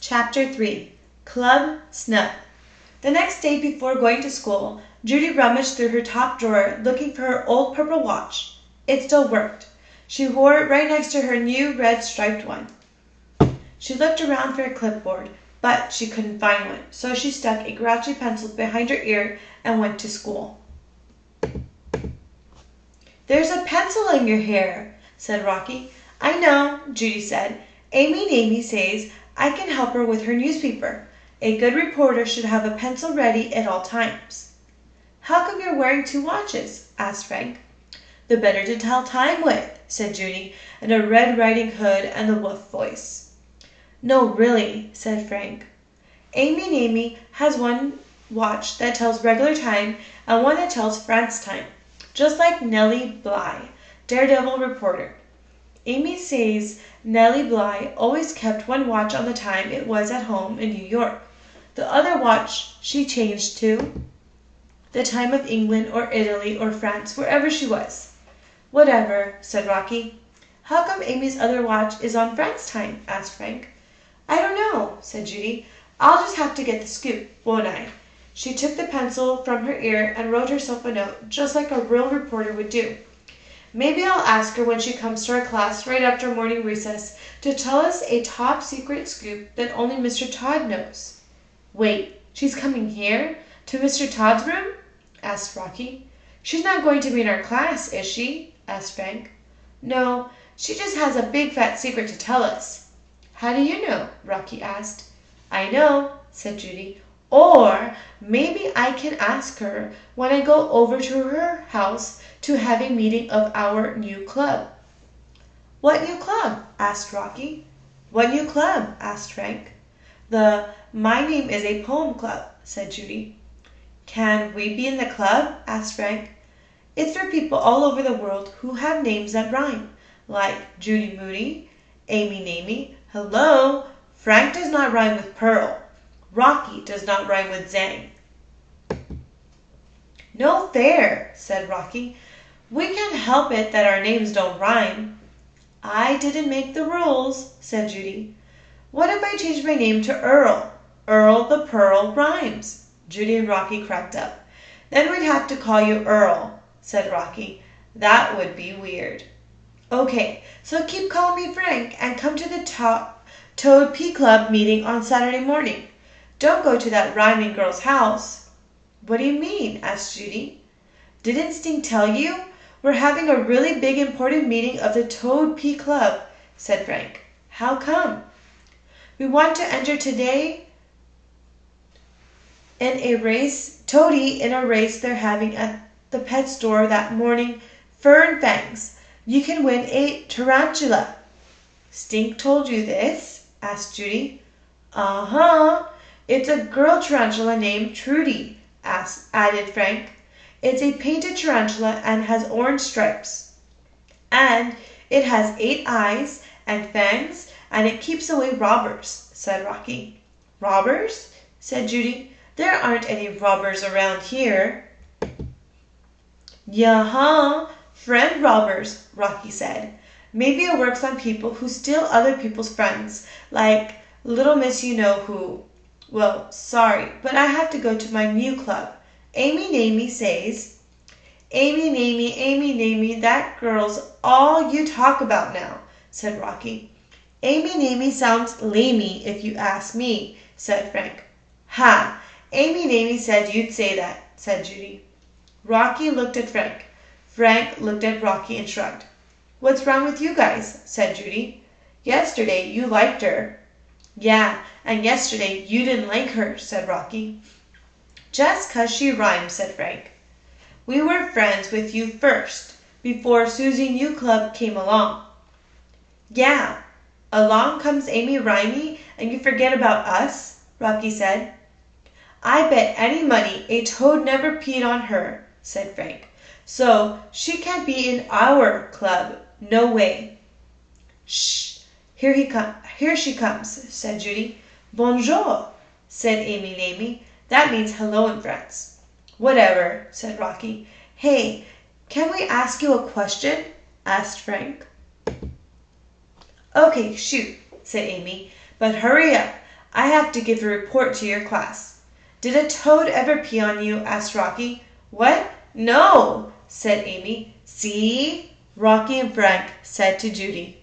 Chapter 3 Club Snub. The next day before going to school, Judy rummaged through her top drawer looking for her old purple watch. It still worked. She wore it right next to her new red striped one. She looked around for a clipboard, but she couldn't find one, so she stuck a grouchy pencil behind her ear and went to school. "There's a pencil in your hair," said Rocky. "I know," Judy said. "Amy Namey says I can help her with her newspaper. A good reporter should have a pencil ready at all times." "How come you're wearing two watches?" asked Frank. "The better to tell time with," said Judy, in a Red Riding Hood and the Wolf voice. "No, really," said Frank. "Amy Namey has one watch that tells regular time and one that tells France time, just like Nellie Bly, daredevil reporter. Amy says Nellie Bly always kept one watch on the time it was at home in New York. The other watch she changed to the time of England or Italy or France, wherever she was." "Whatever," said Rocky. "How come Amy's other watch is on France time?" asked Frank. "I don't know," said Judy. "I'll just have to get the scoop, won't I?" She took the pencil from her ear and wrote herself a note, just like a real reporter would do. "Maybe I'll ask her when she comes to our class right after morning recess to tell us a top secret scoop that only Mr. Todd knows." "Wait, she's coming here? To Mr. Todd's room?" asked Rocky. "She's not going to be in our class, is she?" asked Frank. "No, she just has a big fat secret to tell us." "How do you know?" Rocky asked. "I know," said Judy. "Or maybe I can ask her when I go over to her house to have a meeting of our new club." "What new club?" asked Rocky. "What new club?" asked Frank. "The My Name is a Poem Club," said Judy. "Can we be in the club?" asked Frank. "It's for people all over the world who have names that rhyme, like Judy Moody, Amy Namey. Hello, Frank does not rhyme with Pearl. Rocky does not rhyme with Zang." "No fair," said Rocky. "We can't help it that our names don't rhyme." "I didn't make the rules," said Judy. "What if I change my name to Earl? Earl the Pearl rhymes." Judy and Rocky cracked up. "Then we'd have to call you Earl," said Rocky. "That would be weird." "Okay, so keep calling me Frank and come to the Toad P Club meeting on Saturday morning. Don't go to that rhyming girl's house." "What do you mean?" asked Judy. "Didn't Stink tell you? We're having a really big important meeting of the Toad P Club," said Frank. "How come?" "We want to enter Toady in a race they're having at the pet store that morning. Fur and Fangs. You can win a tarantula." "Stink told you this?" asked Judy. "Uh-huh. It's a girl tarantula named Trudy," added Frank. "It's a painted tarantula and has orange stripes. And it has 8 eyes and fangs, and it keeps away robbers," said Rocky. "Robbers?" said Judy. "There aren't any robbers around here." "Yeah-huh, friend robbers," Rocky said. "Maybe it works on people who steal other people's friends, like Little Miss You-Know-Who. Well, sorry, but I have to go to my new club. Amy Namey says—" Amy Namey, that girl's all you talk about now," said Rocky. "Amy Namey sounds lamey if you ask me," said Frank. "Ha! Amy Namey said you'd say that," said Judy. Rocky looked at Frank. Frank looked at Rocky and shrugged. "What's wrong with you guys?" said Judy. "Yesterday you liked her." "Yeah, and yesterday you didn't like her," said Rocky. "Just 'cause she rhymes," said Frank. "We were friends with you first, before Susie New Club came along." "Yeah, along comes Amy Rhymey and you forget about us," Rocky said. "I bet any money a toad never peed on her," said Frank. "So she can't be in our club. No way." "Shh! Here she comes," said Judy. "Bonjour," said Amy Namey. That means hello in France. "Whatever," said Rocky. "Hey, can we ask you a question?" asked Frank. "Okay, shoot," said Amy. "But hurry up. I have to give a report to your class." "Did a toad ever pee on you?" asked Rocky. "What? No," said Amy. "See?" Rocky and Frank said to Judy.